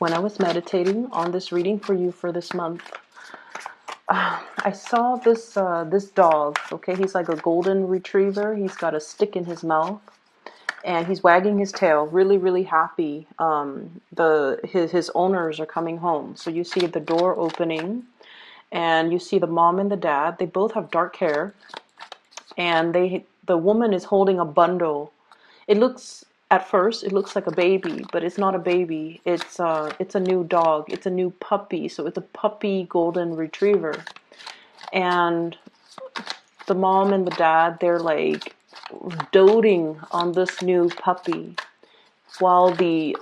when I was meditating on this reading for you for this month, I saw this dog. Okay, he's like a golden retriever. He's got a stick in his mouth, and he's wagging his tail, really, really happy. His owners are coming home, so you see the door opening, and you see the mom and the dad. They both have dark hair, and the woman is holding a bundle. It looks At first it looks like a baby, but it's not a baby. It's a new dog. It's a new puppy. So it's a puppy golden retriever. And the mom and the dad, they're like doting on this new puppy, while the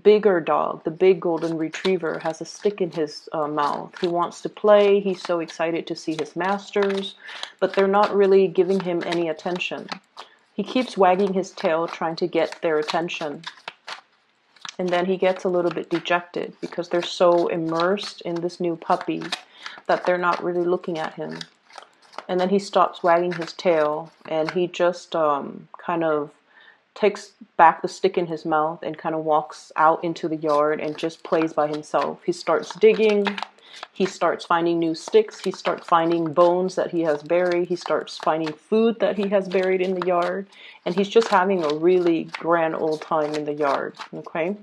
bigger dog, the big golden retriever, has a stick in his mouth. He wants to play. He's so excited to see his masters, but they're not really giving him any attention. He keeps wagging his tail, trying to get their attention. And then he gets a little bit dejected because they're so immersed in this new puppy that they're not really looking at him. And then he stops wagging his tail, and he just kind of takes back the stick in his mouth and kind of walks out into the yard and just plays by himself. He starts digging. He starts finding new sticks. He starts finding bones that he has buried. He starts finding food that he has buried in the yard. And he's just having a really grand old time in the yard. Okay?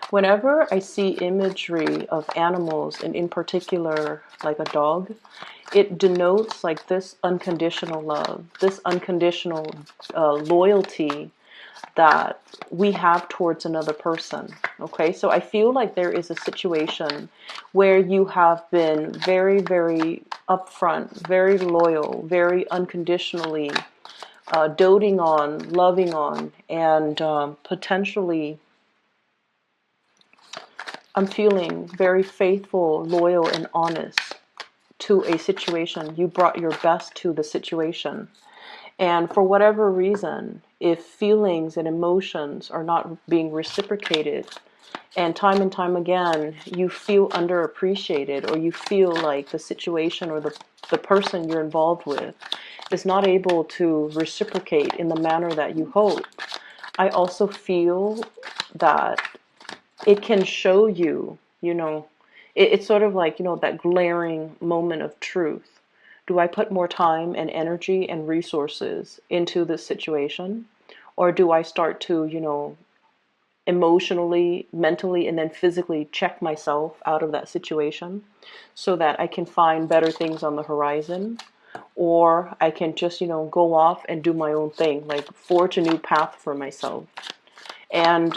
Whenever I see imagery of animals, and in particular like a dog, it denotes like this unconditional love, this unconditional loyalty that we have towards another person. Okay, so I feel like there is a situation where you have been very, very upfront, very loyal, very unconditionally doting on, loving on, and potentially I'm feeling very faithful, loyal, and honest to a situation. You brought your best to the situation. And for whatever reason, if feelings and emotions are not being reciprocated, and time again, you feel underappreciated, or you feel like the situation or the person you're involved with is not able to reciprocate in the manner that you hope, I also feel that it can show you, it's sort of like, that glaring moment of truth. Do I put more time and energy and resources into this situation? Or do I start to, emotionally, mentally, and then physically check myself out of that situation so that I can find better things on the horizon? Or I can just, go off and do my own thing, like forge a new path for myself. And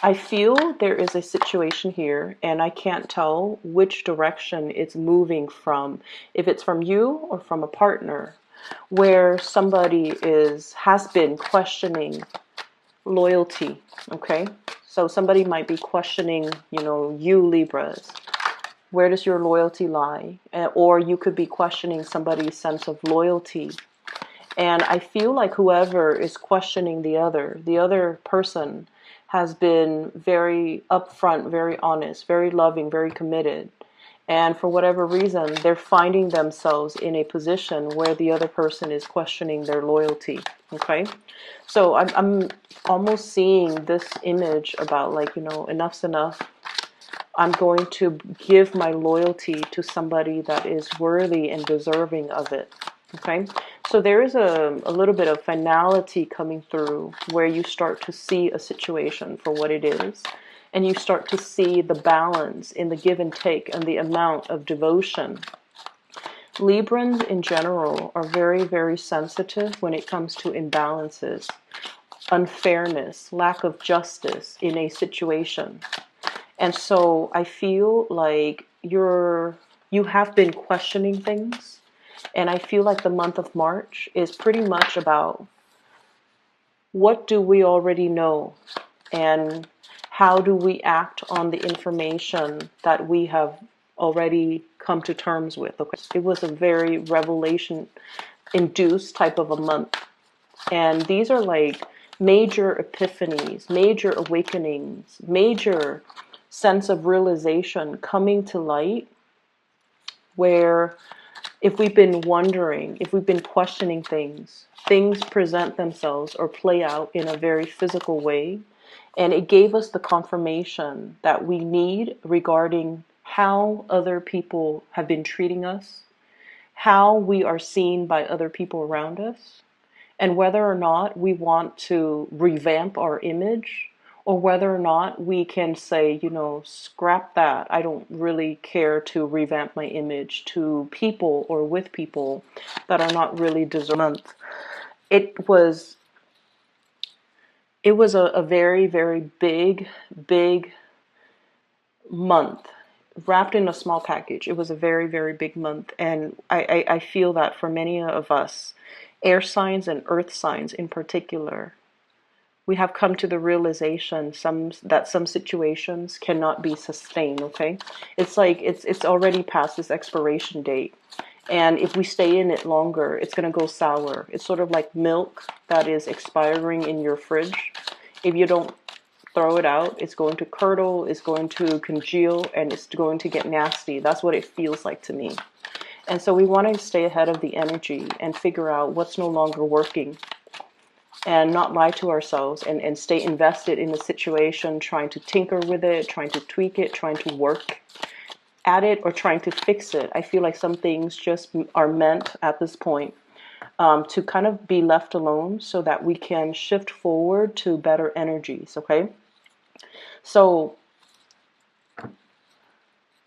I feel there is a situation here, and I can't tell which direction it's moving from, if it's from you or from a partner, where somebody has been questioning loyalty, okay? So somebody might be questioning, you Libras. Where does your loyalty lie? Or you could be questioning somebody's sense of loyalty. And I feel like whoever is questioning the other person has been very upfront, very honest, very loving, very committed. And for whatever reason, they're finding themselves in a position where the other person is questioning their loyalty. Okay? So I'm almost seeing this image about like, enough's enough. I'm going to give my loyalty to somebody that is worthy and deserving of it. Okay, so there is a little bit of finality coming through where you start to see a situation for what it is, and you start to see the balance in the give and take and the amount of devotion. Librans in general are very, very sensitive when it comes to imbalances, unfairness, lack of justice in a situation. And so I feel like you have been questioning things. And I feel like the month of March is pretty much about what do we already know and how do we act on the information that we have already come to terms with. Okay? It was a very revelation-induced type of a month. And these are like major epiphanies, major awakenings, major sense of realization coming to light where if we've been wondering, if we've been questioning things present themselves or play out in a very physical way. And it gave us the confirmation that we need regarding how other people have been treating us, how we are seen by other people around us, and whether or not we want to revamp our image, or whether or not we can say, you know, scrap that. I don't really care to revamp my image to people or with people that are not really deserving. It was a very, very big month wrapped in a small package. It was a very, very big month. And I feel that for many of us, air signs and earth signs in particular, we have come to the realization that some situations cannot be sustained, okay? It's like it's already past its expiration date. And if we stay in it longer, it's going to go sour. It's sort of like milk that is expiring in your fridge. If you don't throw it out, it's going to curdle, it's going to congeal, and it's going to get nasty. That's what it feels like to me. And so we want to stay ahead of the energy and figure out what's no longer working, and not lie to ourselves, and stay invested in the situation, trying to tinker with it, trying to tweak it, trying to work at it, or trying to fix it. I feel like some things just are meant at this point to kind of be left alone so that we can shift forward to better energies, okay? So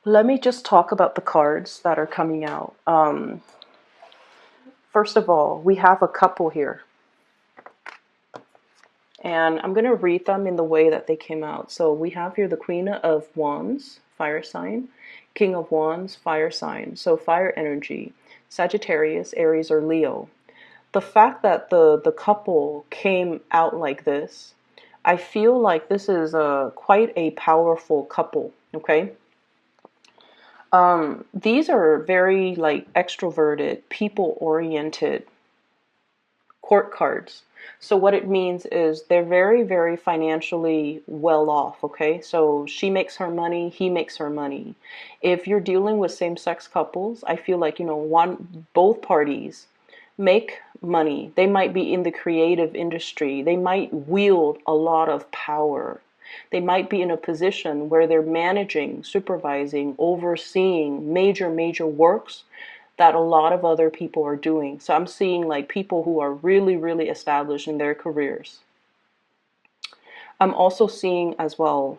let me just talk about the cards that are coming out. First of all, we have a couple here. And I'm going to read them in the way that they came out. So we have here the Queen of Wands, fire sign, King of Wands, fire sign. So fire energy, Sagittarius, Aries, or Leo. The fact that the couple came out like this, I feel like this is quite a powerful couple, okay? These are very like extroverted, people-oriented court cards. So what it means is they're very, very financially well off, okay? So she makes her money, he makes her money. If you're dealing with same-sex couples, I feel like, you know, both parties make money. They might be in the creative industry. They might wield a lot of power. They might be in a position where they're managing, supervising, overseeing major works that a lot of other people are doing. So I'm seeing like people who are really, really established in their careers. I'm also seeing as well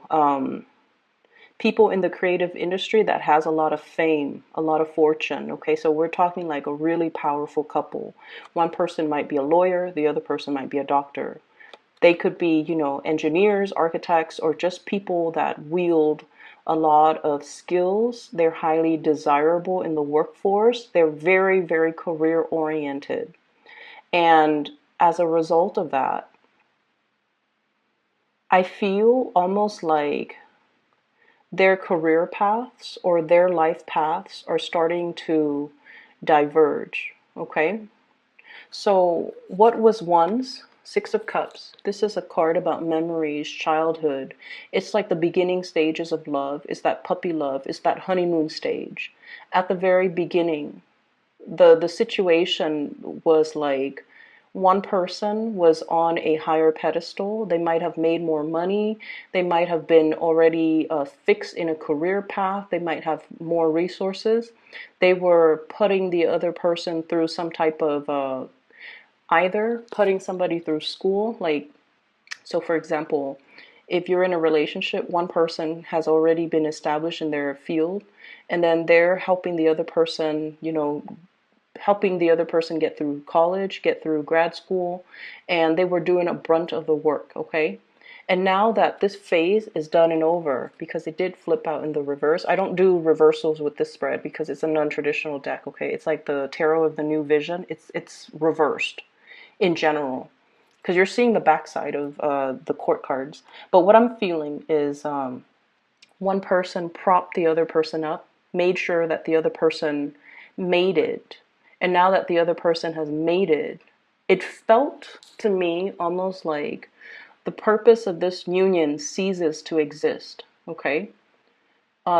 people in the creative industry that has a lot of fame, a lot of fortune. Okay, so we're talking like a really powerful couple. One person might be a lawyer, the other person might be a doctor. They could be, you know, engineers, architects, or just people that wield a lot of skills. They're highly desirable in the workforce. They're very, very career oriented. And as a result of that, I feel almost like their career paths or their life paths are starting to diverge. Okay? So what was once Six of Cups. This is a card about memories, childhood. It's like the beginning stages of love. It's that puppy love. It's that honeymoon stage. At the very beginning, the situation was like one person was on a higher pedestal. They might have made more money. They might have been already fixed in a career path. They might have more resources. They were putting the other person through some type of either putting somebody through school, like, so for example, if you're in a relationship, one person has already been established in their field, and then they're helping the other person, you know, helping the other person get through college, get through grad school, and they were doing a brunt of the work, okay? And now that this phase is done and over, because it did flip out in the reverse. I don't do reversals with this spread because it's a non-traditional deck, okay? It's like the Tarot of the New Vision. It's reversed in general, because you're seeing the backside of the court cards. But what I'm feeling is one person propped the other person up, made sure that the other person made it. And now that the other person has made it, it felt to me almost like the purpose of this union ceases to exist, okay?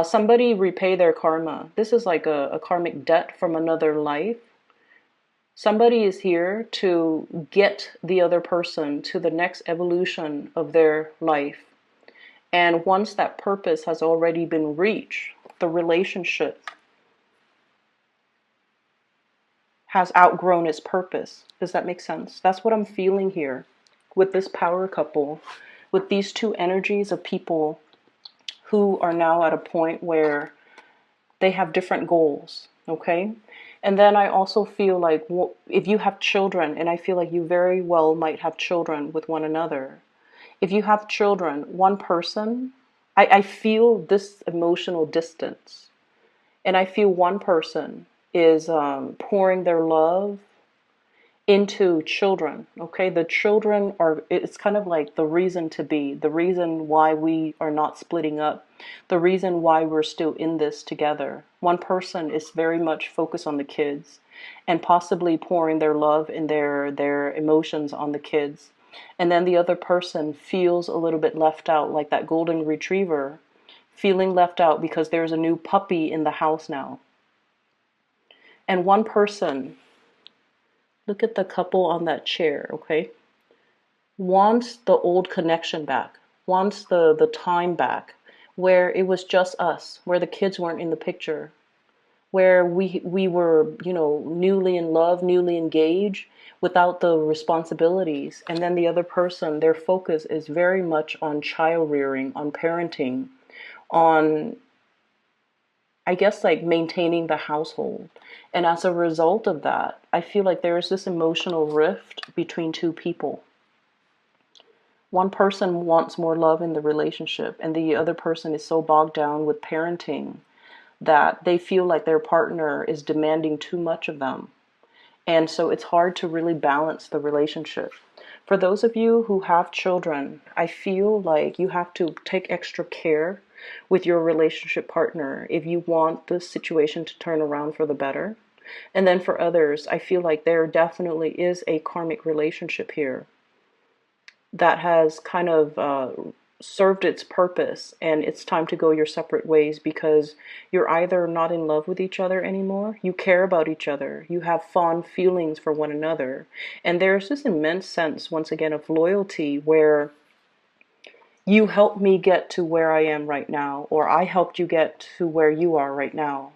Somebody repay their karma. This is like a karmic debt from another life. Somebody is here to get the other person to the next evolution of their life. And once that purpose has already been reached, the relationship has outgrown its purpose. Does that make sense? That's what I'm feeling here with this power couple, with these two energies of people who are now at a point where they have different goals, okay? And then I also feel like if you have children, and I feel like you very well might have children with one another. If you have children, one person, I feel this emotional distance. And I feel one person is pouring their love into children, okay? The children are, it's kind of like the reason to be, the reason why we are not splitting up, the reason why we're still in this together. One person is very much focused on the kids and possibly pouring their love and their emotions on the kids. And then the other person feels a little bit left out, like that golden retriever, feeling left out because there's a new puppy in the house now. And one person, look at the couple on that chair, okay? Wants the old connection back, wants the time back, where it was just us, where the kids weren't in the picture, where we were, you know, newly in love, newly engaged, without the responsibilities. And then the other person, their focus is very much on child rearing, on parenting, on, I guess, like maintaining the household. And as a result of that, I feel like there is this emotional rift between two people. One person wants more love in the relationship, and the other person is so bogged down with parenting that they feel like their partner is demanding too much of them. And so it's hard to really balance the relationship. For those of you who have children, I feel like you have to take extra care with your relationship partner if you want the situation to turn around for the better. And then for others, I feel like there definitely is a karmic relationship here that has kind of served its purpose, and it's time to go your separate ways because you're either not in love with each other anymore, you care about each other, you have fond feelings for one another, and there's this immense sense, once again, of loyalty where you helped me get to where I am right now, or I helped you get to where you are right now.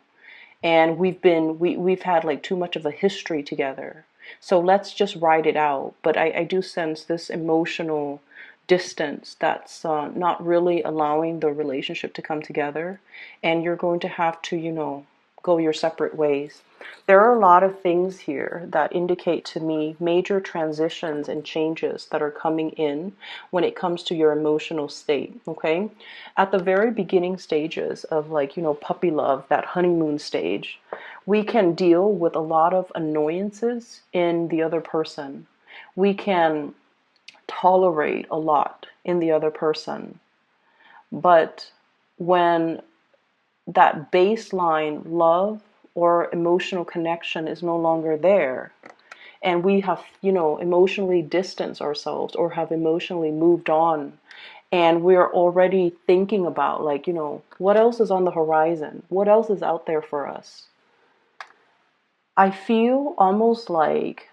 And we've had like too much of a history together. So let's just ride it out. But I do sense this emotional distance that's not really allowing the relationship to come together. And you're going to have to, you know, go your separate ways. There are a lot of things here that indicate to me major transitions and changes that are coming in when it comes to your emotional state, okay? At the very beginning stages of, like, you know, puppy love, that honeymoon stage, we can deal with a lot of annoyances in the other person. We can tolerate a lot in the other person. But when that baseline love or emotional connection is no longer there, and we have, you know, emotionally distanced ourselves or have emotionally moved on, and we're already thinking about, like, you know, what else is on the horizon? What else is out there for us? I feel almost like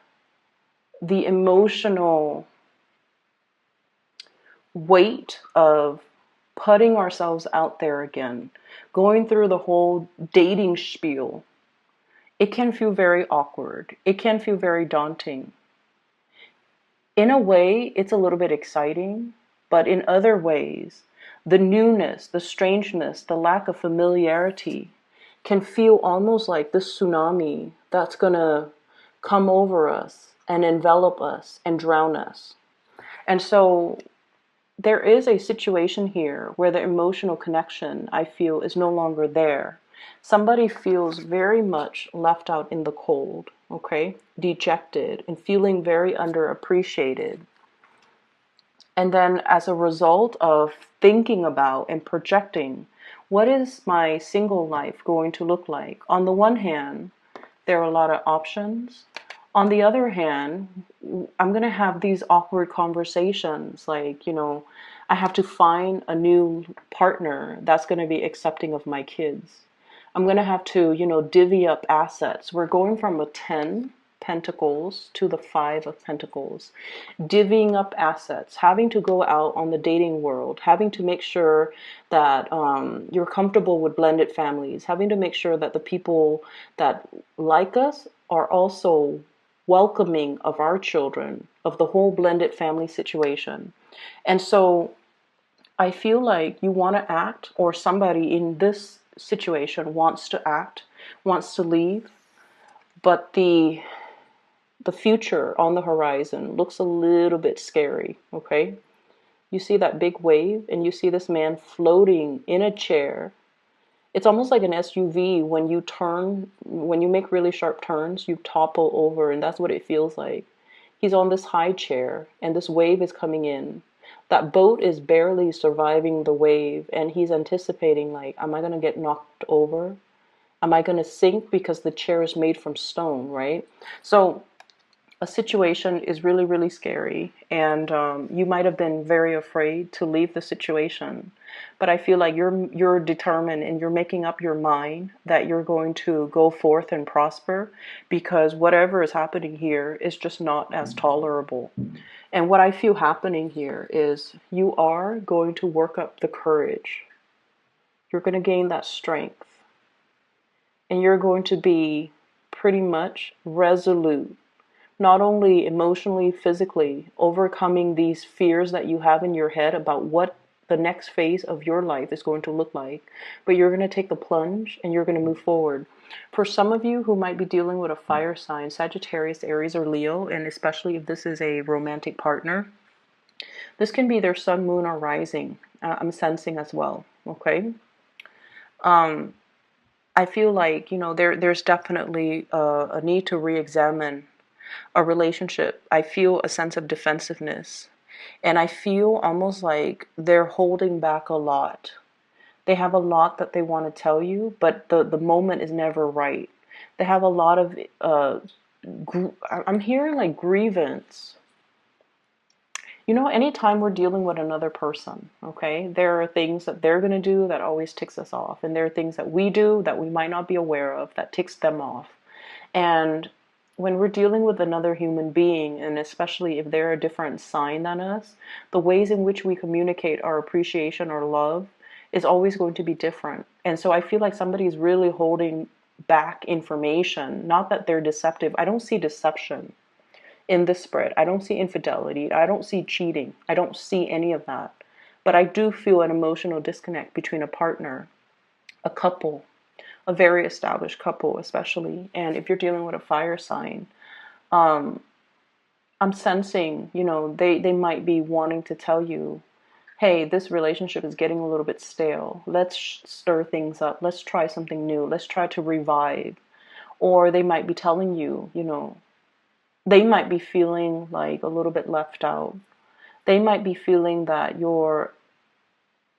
the emotional weight of putting ourselves out there again, going through the whole dating spiel, it can feel very awkward. It can feel very daunting. In a way, it's a little bit exciting, but in other ways, the newness, the strangeness, the lack of familiarity can feel almost like this tsunami that's gonna come over us and envelop us and drown us. And so there is a situation here where the emotional connection, I feel, is no longer there. Somebody feels very much left out in the cold, okay? Dejected and feeling very underappreciated. And then as a result of thinking about and projecting, what is my single life going to look like? On the one hand, there are a lot of options. On the other hand, I'm going to have these awkward conversations like, you know, I have to find a new partner that's going to be accepting of my kids. I'm going to have to, you know, divvy up assets. We're going from a 10 Pentacles to the Five of Pentacles. Divvying up assets, having to go out on the dating world, having to make sure that you're comfortable with blended families, having to make sure that the people that like us are also welcoming of our children, of the whole blended family situation. And so I feel like you want to act, or somebody in this situation wants to act, wants to leave, but the future on the horizon looks a little bit scary, okay? You see that big wave, and you see this man floating in a chair. It's almost like an SUV. When you turn, when you make really sharp turns, you topple over, and that's what it feels like. He's on this high chair, and this wave is coming in. That boat is barely surviving the wave, and he's anticipating, like, am I going to get knocked over? Am I going to sink because the chair is made from stone, right? So a situation is really, really scary, and you might have been very afraid to leave the situation. But I feel like you're determined, and you're making up your mind that you're going to go forth and prosper, because whatever is happening here is just not as tolerable. And what I feel happening here is you are going to work up the courage. You're going to gain that strength. And you're going to be pretty much resolute, not only emotionally, physically, overcoming these fears that you have in your head about what the next phase of your life is going to look like, but you're going to take the plunge and you're going to move forward. For some of you who might be dealing with a fire sign, Sagittarius, Aries, or Leo, and especially if this is a romantic partner, this can be their sun, moon, or rising. I'm sensing as well, okay? I feel like, there's definitely a need to re-examine a relationship. I feel a sense of defensiveness. And I feel almost like they're holding back a lot. They have a lot that they want to tell you, but the moment is never right. They have a lot of, I'm hearing like grievance. Anytime we're dealing with another person, okay, there are things that they're going to do that always ticks us off. And there are things that we do that we might not be aware of that ticks them off. And when we're dealing with another human being, and especially if they're a different sign than us, the ways in which we communicate our appreciation or love is always going to be different. And so I feel like somebody is really holding back information. Not that they're deceptive. I don't see deception in this spread. I don't see infidelity. I don't see cheating. I don't see any of that. But I do feel an emotional disconnect between a partner, a couple, a very established couple especially. And if you're dealing with a fire sign, I'm sensing, they might be wanting to tell you, hey, this relationship is getting a little bit stale. Let's stir things up. Let's try something new. Let's try to revive. Or they might be telling you, they might be feeling like a little bit left out. They might be feeling that your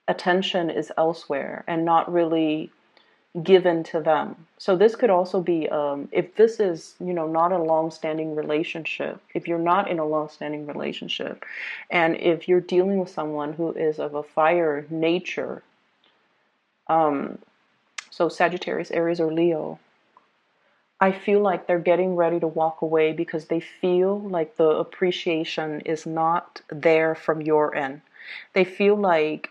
attention is elsewhere and not really given to them. So this could also be, if this is, not a long-standing relationship, if you're not in a long-standing relationship, and if you're dealing with someone who is of a fire nature, so Sagittarius, Aries, or Leo, I feel like they're getting ready to walk away because they feel like the appreciation is not there from your end. They feel like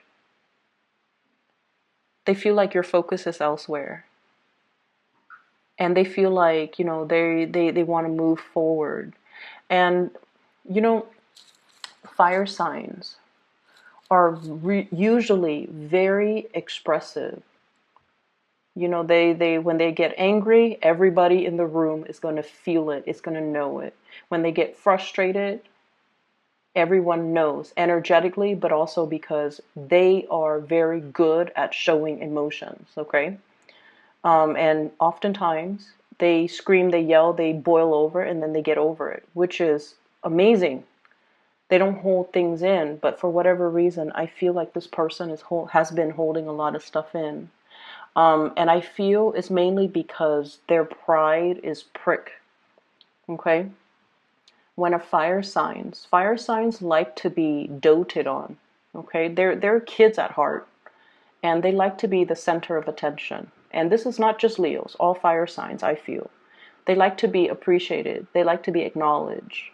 your focus is elsewhere. And they feel like, they want to move forward. And, fire signs are usually very expressive. They when they get angry, everybody in the room is going to feel it. It's going to know it. When they get frustrated, everyone knows energetically, but also because they are very good at showing emotions, okay? And oftentimes they scream, they yell, they boil over, and then they get over it, which is amazing. They don't hold things in, but for whatever reason, I feel like this person has been holding a lot of stuff in. And I feel it's mainly because their pride is prick, okay? When fire signs like to be doted on, okay? They're kids at heart, and they like to be the center of attention. And this is not just Leos, all fire signs, I feel. They like to be appreciated. They like to be acknowledged.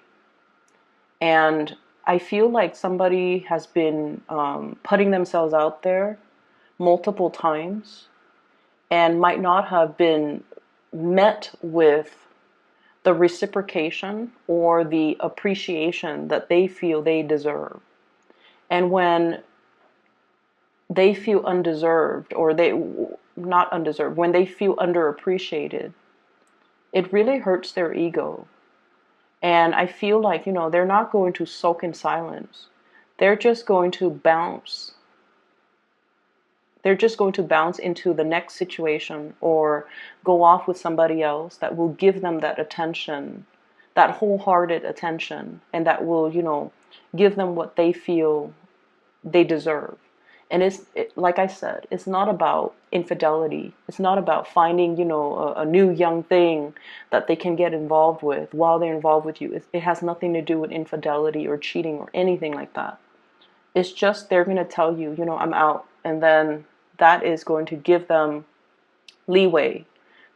And I feel like somebody has been putting themselves out there multiple times and might not have been met with the reciprocation or the appreciation that they feel they deserve. And when they feel undeserved, or they not undeserved, when they feel underappreciated, it really hurts their ego. And I feel like, they're not going to sulk in silence. They're just going to bounce. They're just going to bounce into the next situation or go off with somebody else that will give them that attention, that wholehearted attention, and that will, give them what they feel they deserve. And like I said, it's not about infidelity. It's not about finding, a new young thing that they can get involved with while they're involved with you. It has nothing to do with infidelity or cheating or anything like that. It's just they're going to tell you, I'm out. And then that is going to give them leeway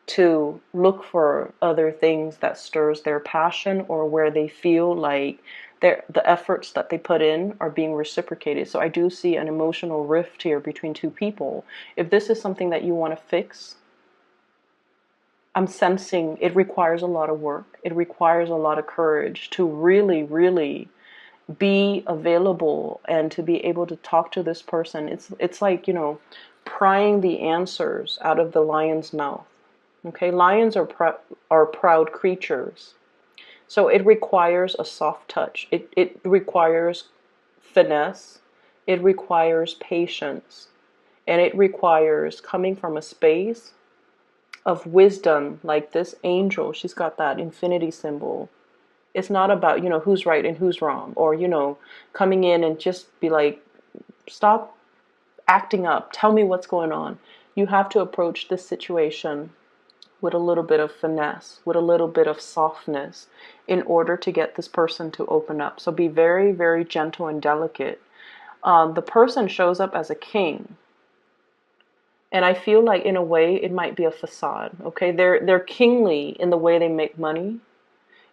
to look for other things that stirs their passion, or where they feel like the efforts that they put in are being reciprocated. So I do see an emotional rift here between two people. If this is something that you want to fix, I'm sensing it requires a lot of work. It requires a lot of courage to really, really be available and to be able to talk to this person. It's like, prying the answers out of the lion's mouth. Okay, lions are proud creatures. So it requires a soft touch. It requires finesse. It requires patience. And it requires coming from a space of wisdom, like this angel. She's got that infinity symbol. It's not about, who's right and who's wrong, or, coming in and just be like, stop acting up. Tell me what's going on. You have to approach this situation with a little bit of finesse, with a little bit of softness, in order to get this person to open up. So be very, very gentle and delicate. The person shows up as a king. And I feel like, in a way, it might be a facade. Okay, they're kingly in the way they make money,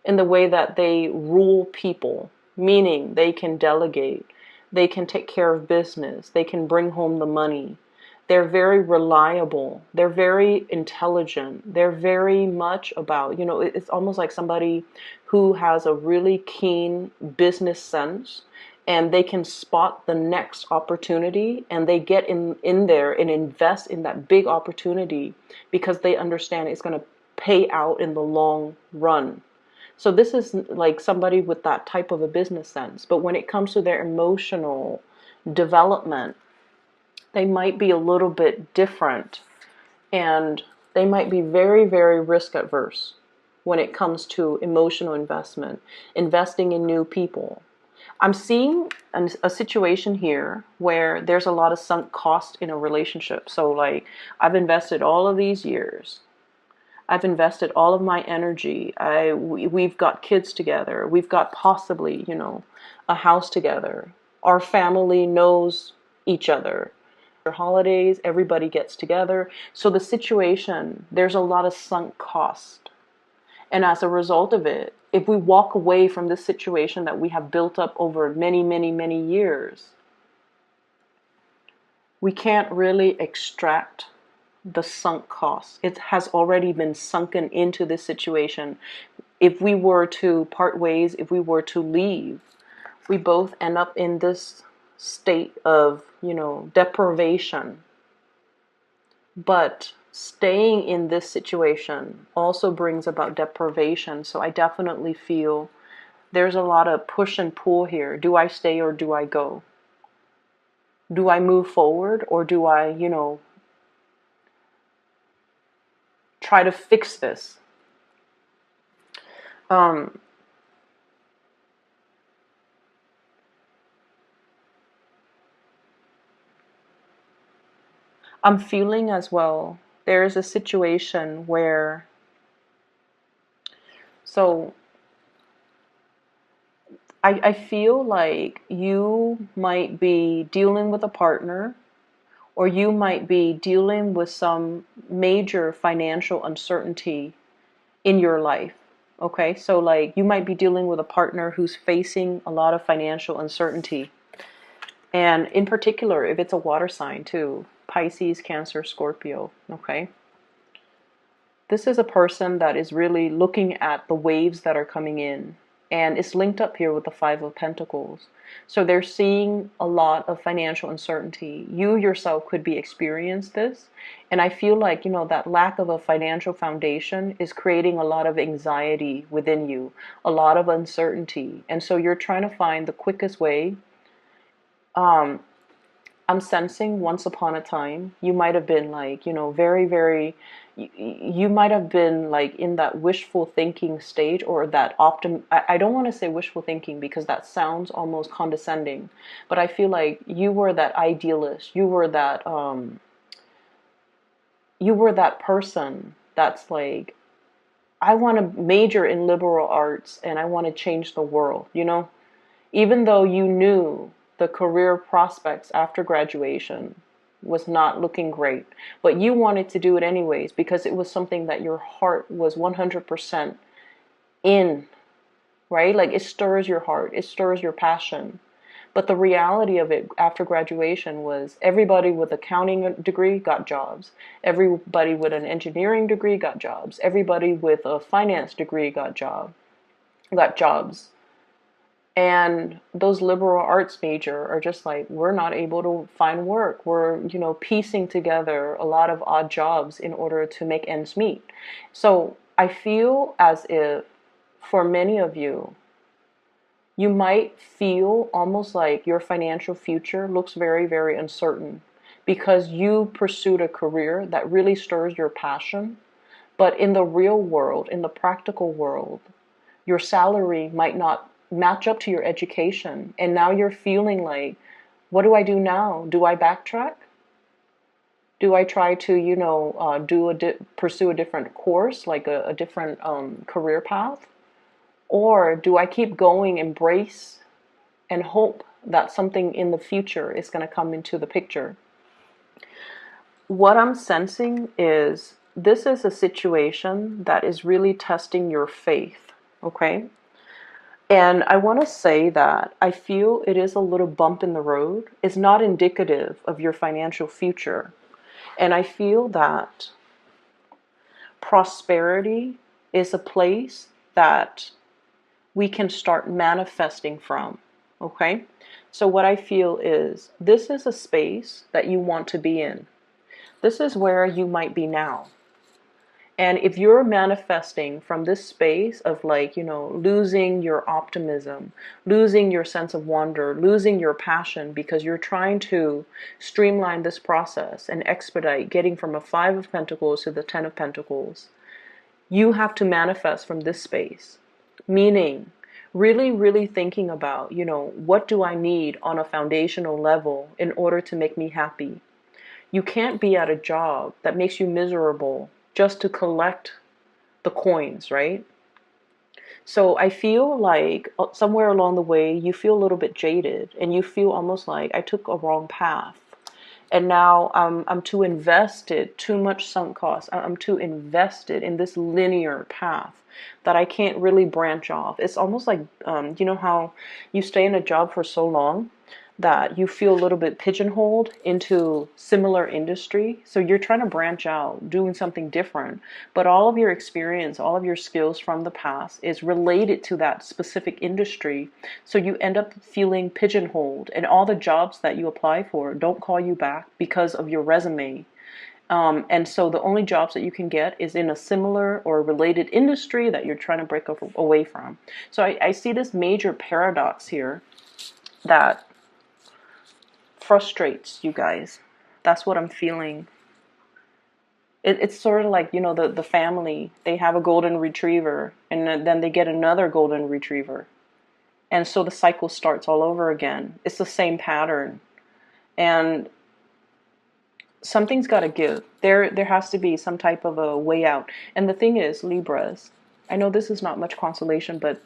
in the way that they rule people, meaning they can delegate, they can take care of business, they can bring home the money. They're very reliable. They're very intelligent. They're very much about, it's almost like somebody who has a really keen business sense, and they can spot the next opportunity, and they get in there and invest in that big opportunity because they understand it's going to pay out in the long run. So this is like somebody with that type of a business sense. But when it comes to their emotional development, they might be a little bit different, and they might be very, very risk adverse when it comes to emotional investment, investing in new people. I'm seeing a situation here where there's a lot of sunk cost in a relationship. So like, I've invested all of these years. I've invested all of my energy. We've got kids together. We've got possibly, a house together. Our family knows each other. Holidays, everybody gets together. So the situation, there's a lot of sunk cost. And as a result of it, if we walk away from this situation that we have built up over many, many, many years, we can't really extract the sunk cost. It has already been sunken into this situation. If we were to part ways, if we were to leave, we both end up in this state of, deprivation. But staying in this situation also brings about deprivation. So I definitely feel there's a lot of push and pull here. Do I stay or do I go? Do I move forward, or do I, try to fix this? I'm feeling as well, there is a situation where, so I feel like you might be dealing with a partner, or you might be dealing with some major financial uncertainty in your life. Okay, so like you might be dealing with a partner who's facing a lot of financial uncertainty. And in particular, if it's a water sign too, Pisces, Cancer, Scorpio, okay? This is a person that is really looking at the waves that are coming in, and it's linked up here with the Five of Pentacles. So they're seeing a lot of financial uncertainty. You yourself could be experiencing this, and I feel like, you know, that lack of a financial foundation is creating a lot of anxiety within you, a lot of uncertainty. And so you're trying to find the quickest way. I'm sensing once upon a time, you might have been like, you know, very, very, you might have been like in that wishful thinking stage, or that I don't want to say wishful thinking because that sounds almost condescending, but I feel like you were that idealist. You were that person that's like, I want to major in liberal arts and I want to change the world, you know? Even though you knew the career prospects after graduation was not looking great, but you wanted to do it anyways because it was something that your heart was 100% in, right? Like it stirs your heart, it stirs your passion. But the reality of it after graduation was everybody with an accounting degree got jobs. Everybody with an engineering degree got jobs. Everybody with a finance degree got jobs. And those liberal arts major are just like, we're not able to find work. We're, you know, piecing together a lot of odd jobs in order to make ends meet. So I feel as if for many of you, you might feel almost like your financial future looks very, very uncertain because you pursued a career that really stirs your passion. But in the real world, in the practical world, your salary might not match up to your education. And now you're feeling like, what do I do now? Do I backtrack? Do I try to, you know, pursue a different course, like a different career path? Or do I keep going, embrace, and hope that something in the future is going to come into the picture? What I'm sensing is this is a situation that is really testing your faith, okay? And I want to say that I feel it is a little bump in the road. It's not indicative of your financial future. And I feel that prosperity is a place that we can start manifesting from, okay? So what I feel is this is a space that you want to be in. This is where you might be now. And if you're manifesting from this space of like, you know, losing your optimism, losing your sense of wonder, losing your passion because you're trying to streamline this process and expedite getting from a Five of Pentacles to the Ten of Pentacles, you have to manifest from this space. Meaning, really, really thinking about, you know, what do I need on a foundational level in order to make me happy? You can't be at a job that makes you miserable just to collect the coins, right? So I feel like somewhere along the way, you feel a little bit jaded and you feel almost like I took a wrong path. And now I'm too invested, too much sunk cost. I'm too invested in this linear path that I can't really branch off. It's almost like, you know how you stay in a job for so long that you feel a little bit pigeonholed into similar industry. So you're trying to branch out, doing something different. But all of your experience, all of your skills from the past is related to that specific industry. So you end up feeling pigeonholed. And all the jobs that you apply for don't call you back because of your resume. And so the only jobs that you can get is in a similar or related industry that you're trying to break away from. So I see this major paradox here that frustrates you guys. That's what I'm feeling. It's sort of like, you know, the family, they have a golden retriever and then they get another golden retriever. And so the cycle starts all over again. It's the same pattern. And something's got to give. There has to be some type of a way out. And the thing is, Libras, I know this is not much consolation, but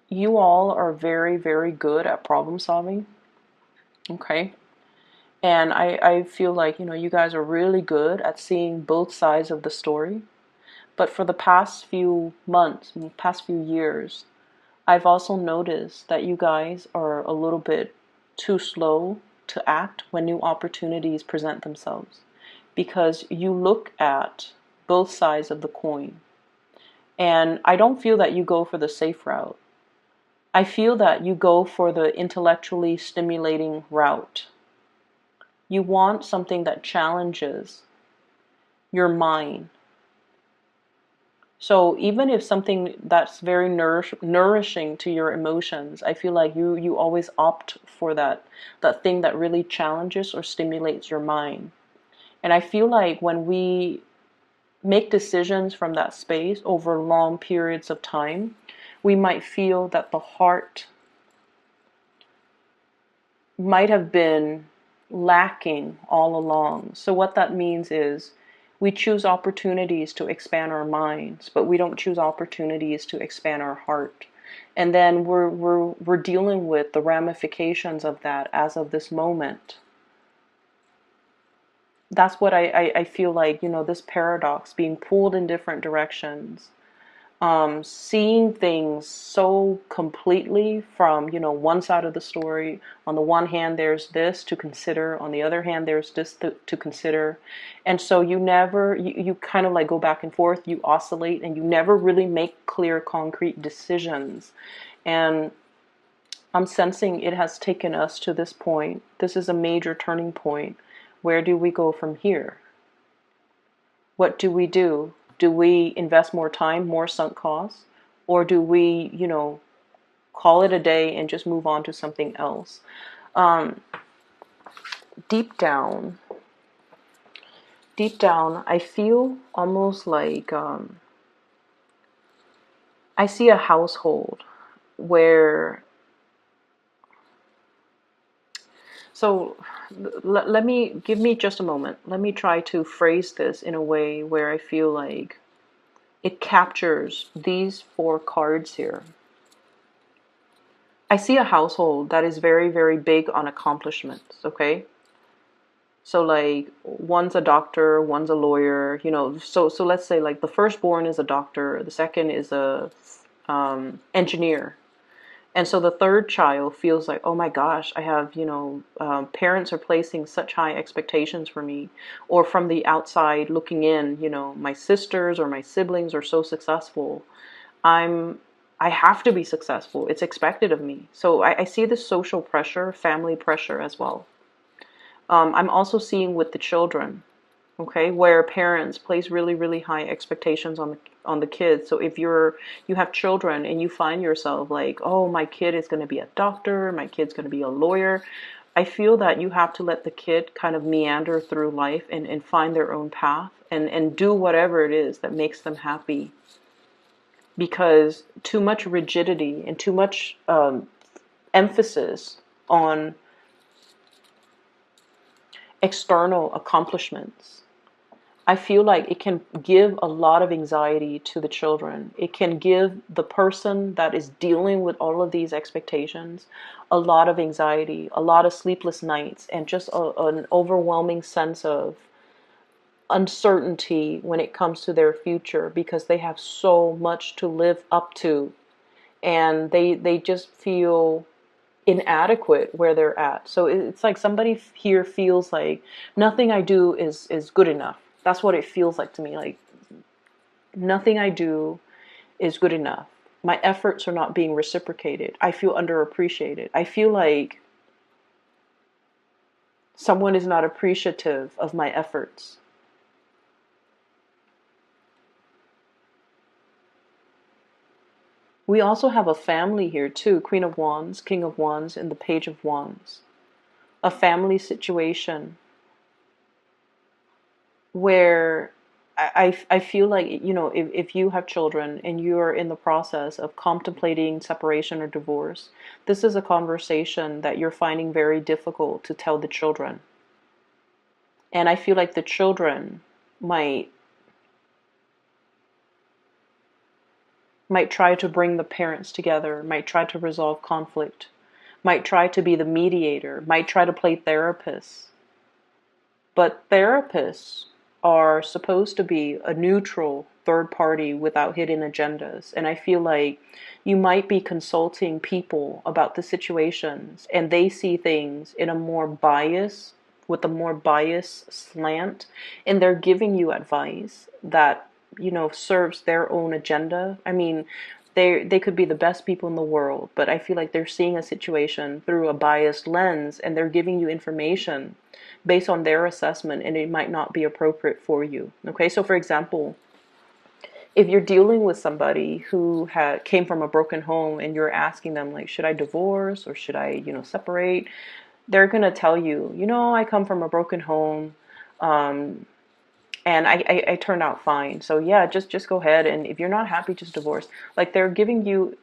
you all are very, very good at problem solving. Okay. And I feel like, you know, you guys are really good at seeing both sides of the story. But for the past few months, past few years, I've also noticed that you guys are a little bit too slow to act when new opportunities present themselves, because you look at both sides of the coin. And I don't feel that you go for the safe route. I feel that you go for the intellectually stimulating route. You want something that challenges your mind. So even if something that's very nourishing to your emotions, I feel like you always opt for that thing that really challenges or stimulates your mind. And I feel like when we make decisions from that space over long periods of time, we might feel that the heart might have been lacking all along. So what that means is we choose opportunities to expand our minds, but we don't choose opportunities to expand our heart. And then we're dealing with the ramifications of that as of this moment. That's what I feel like, this paradox, being pulled in different directions. Seeing things so completely from, one side of the story. On the one hand, there's this to consider. On the other hand, there's this to consider. And so you kind of like go back and forth, you oscillate, and you never really make clear, concrete decisions. And I'm sensing it has taken us to this point. This is a major turning point. Where do we go from here? What do we do? Do we invest more time, more sunk costs? Or do we, call it a day and just move on to something else? Deep down, I feel almost like I see a household where... So give me just a moment. Let me try to phrase this in a way where I feel like it captures these 4 cards here. I see a household that is very, very big on accomplishments, okay? So like one's a doctor, one's a lawyer, so let's say like the firstborn is a doctor, the second is a engineer. And so the third child feels like, oh my gosh, I have, parents are placing such high expectations for me. Or from the outside looking in, my sisters or my siblings are so successful. I have to be successful. It's expected of me. So I see this social pressure, family pressure as well. I'm also seeing with the children, okay, where parents place really, really high expectations on the kids. So if you have children and you find yourself like, oh, my kid is going to be a doctor, my kid's going to be a lawyer, I feel that you have to let the kid kind of meander through life and find their own path and do whatever it is that makes them happy. Because too much rigidity and too much emphasis on external accomplishments, I feel like it can give a lot of anxiety to the children. It can give the person that is dealing with all of these expectations a lot of anxiety, a lot of sleepless nights, and just an overwhelming sense of uncertainty when it comes to their future, because they have so much to live up to, and they just feel inadequate where they're at. So it's like somebody here feels like nothing I do is good enough. That's what it feels like to me. Like nothing I do is good enough. My efforts are not being reciprocated. I feel underappreciated. I feel like someone is not appreciative of my efforts. We also have a family here too. Queen of Wands, King of Wands, and the Page of Wands. A family situation where I feel like, if you have children and you are in the process of contemplating separation or divorce, this is a conversation that you're finding very difficult to tell the children. And I feel like the children might try to bring the parents together, might try to resolve conflict, might try to be the mediator, might try to play therapists. But therapists are supposed to be a neutral third party without hidden agendas. And I feel like you might be consulting people about the situations, and they see things in a more bias, with a more bias slant, and they're giving you advice that, you know, serves their own agenda. I mean, they could be the best people in the world, but I feel like they're seeing a situation through a biased lens, and they're giving you information based on their assessment, and it might not be appropriate for you. Okay, so for example, if you're dealing with somebody who came from a broken home, and you're asking them like, should I divorce or should I, you know, separate? They're gonna tell you, you know, I come from a broken home, and I turned out fine. So yeah, just go ahead, and if you're not happy, just divorce. Like, they're giving you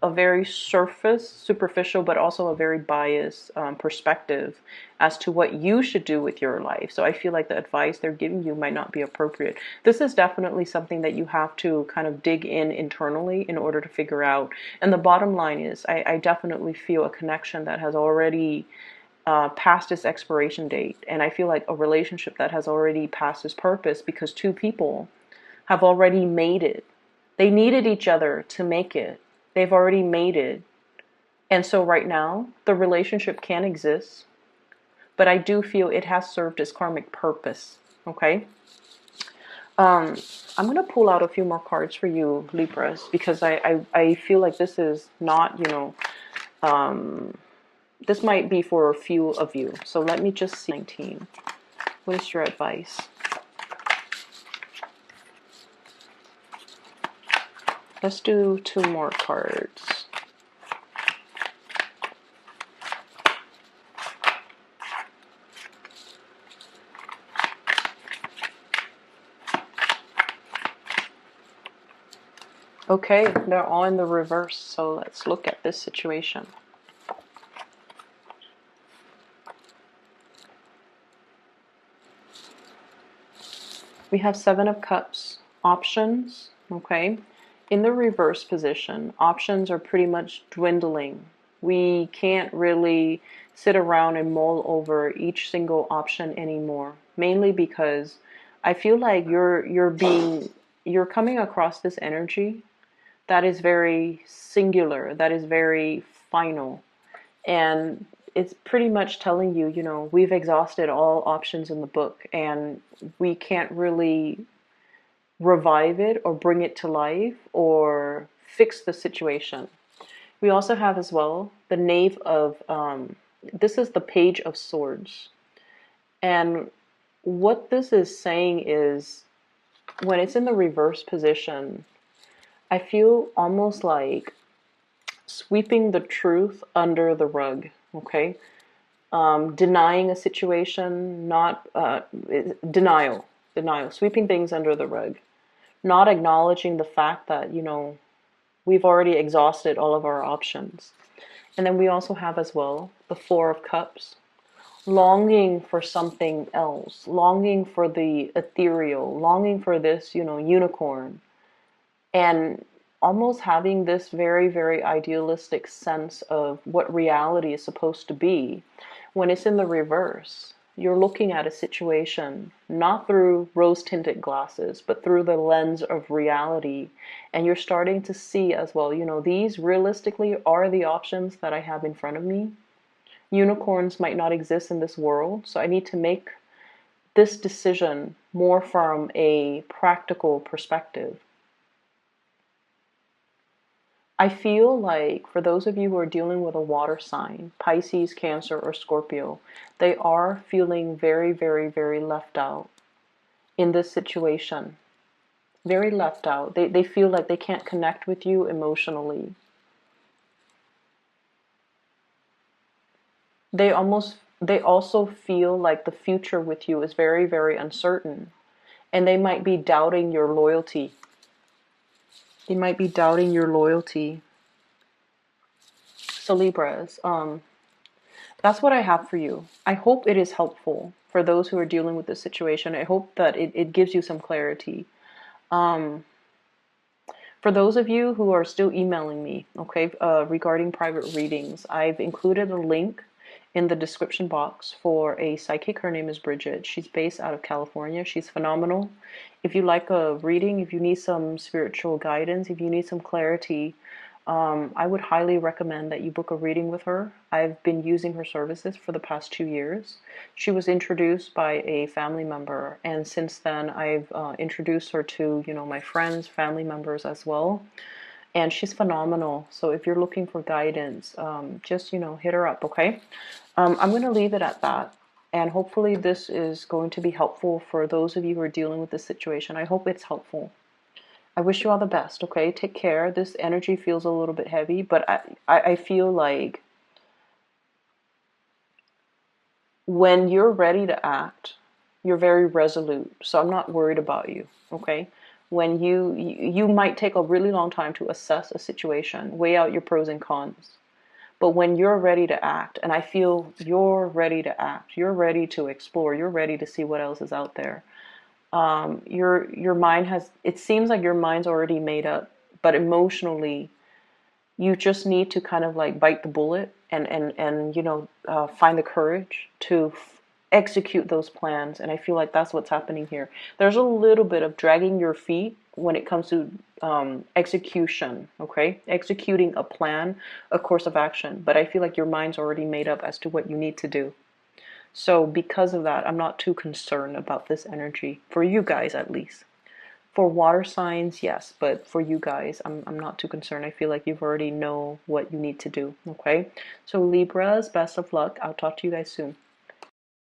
a very superficial, but also a very biased perspective as to what you should do with your life. So I feel like the advice they're giving you might not be appropriate. This is definitely something that you have to kind of dig in internally in order to figure out. And the bottom line is, I definitely feel a connection that has already past its expiration date. And I feel like a relationship that has already passed its purpose, because two people have already made it. They needed each other to make it. They've already made it. And so right now, the relationship can exist, but I do feel it has served its karmic purpose. Okay? I'm going to pull out a few more cards for you, Libras, because I feel like this is not, you know, this might be for a few of you. So let me just see. 19. What is your advice? Let's do 2 more cards. Okay, they're all in the reverse, so let's look at this situation. We have 7 of Cups, options, okay? In the reverse position, options are pretty much dwindling. We can't really sit around and mull over each single option anymore, mainly because I feel like you're coming across this energy that is very singular, that is very final. And it's pretty much telling you, you know, we've exhausted all options in the book, and we can't really revive it or bring it to life or fix the situation. We also have as well the Knave of, this is the Page of Swords. And what this is saying is, when it's in the reverse position, I feel almost like sweeping the truth under the rug, okay? Denying a situation, not denial, sweeping things under the rug, not acknowledging the fact that, you know, we've already exhausted all of our options. And then we also have as well the Four of Cups, longing for something else, longing for the ethereal, longing for this, you know, unicorn, and almost having this very, very idealistic sense of what reality is supposed to be. When it's in the reverse, you're looking at a situation not through rose-tinted glasses, but through the lens of reality. And you're starting to see as well, you know, these realistically are the options that I have in front of me. Unicorns might not exist in this world, so I need to make this decision more from a practical perspective. I feel like for those of you who are dealing with a water sign, Pisces, Cancer, or Scorpio, they are feeling very, very, very left out in this situation. Very left out. They feel like they can't connect with you emotionally. They also feel like the future with you is very, very uncertain. And they might be doubting your loyalty. They might be doubting your loyalty. So Libras, that's what I have for you. I hope it is helpful for those who are dealing with this situation. I hope that it gives you some clarity. For those of you who are still emailing me, okay, regarding private readings, I've included a link in the description box for a psychic. Her name is Bridget. She's based out of California. She's phenomenal. If you like a reading, if you need some spiritual guidance, if you need some clarity, I would highly recommend that you book a reading with her. I've been using her services for the past 2 years. She was introduced by a family member, and since then I've introduced her to, my friends, family members as well. And she's phenomenal. So if you're looking for guidance, just, hit her up, okay? I'm going to leave it at that. And hopefully this is going to be helpful for those of you who are dealing with this situation. I hope it's helpful. I wish you all the best, okay? Take care. This energy feels a little bit heavy, but I feel like when you're ready to act, you're very resolute. So I'm not worried about you, okay? When you might take a really long time to assess a situation, weigh out your pros and cons. But when you're ready to act, and I feel you're ready to act, you're ready to explore, you're ready to see what else is out there. Your mind has, it seems like your mind's already made up, but emotionally you just need to kind of like bite the bullet and find the courage to execute those plans. And I feel like that's what's happening here. There's a little bit of dragging your feet when it comes to execution, okay? Executing a plan, a course of action. But I feel like your mind's already made up as to what you need to do. So because of that, I'm not too concerned about this energy, for you guys at least. For water signs, yes, but for you guys, I'm not too concerned. I feel like you've already know what you need to do, okay? So Libras, best of luck. I'll talk to you guys soon.